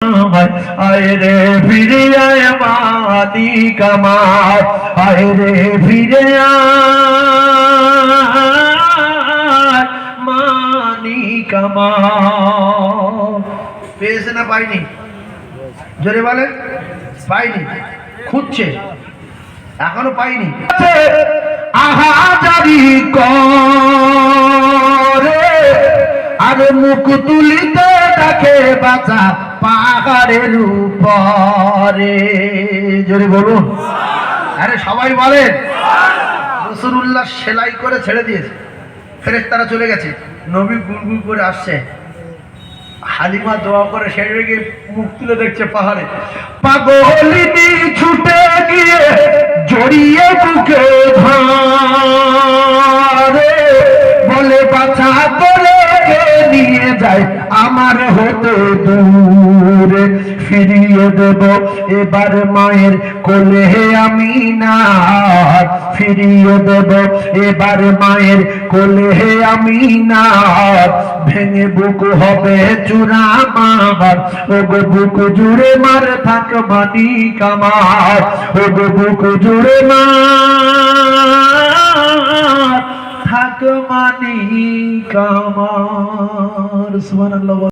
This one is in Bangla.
আয় রে ফিরে আয় মালিক আমার, আয় রে ফিরে আয় মালিক আমার। পেয়েছে না পাইনি? জোরে বলে পাইনি, খুঁজছে, এখনো পাইনি। আহাজারি করে আর মুখ তুলিতে তাকে বাঁচা পাহাড়ের উপরে। জোরে বলুন, আরে সবাই বলেন। রাসূলুল্লাহ সেলাই করে ছেড়ে দিয়েছে, ফেরেশতারা চলে গেছে, নবী গুনগুন করে আসছে। হালিমা দোয়া করে সেরে গিয়ে মুখ তুলে দেখছে পাহাড়ে। পাগলিনী ছুটে গিয়ে জড়িয়ে বুকে ধরে, বলে বাছা করে নিয়ে যায় আমার হতে দূরে। ফিরিয়ে দেব এবার মায়ের কোলে আমি না, ফিরিয়ে দেব এবার মায়ের কোলে আমি না। ভেঙে বুক হবে চূড়া মার, ও গো বুক জুড়ে মার থাক মালিক আমার, ও গো বুক জুড়ে মার থাক মালিক আমার। সুবহানাল্লাহ।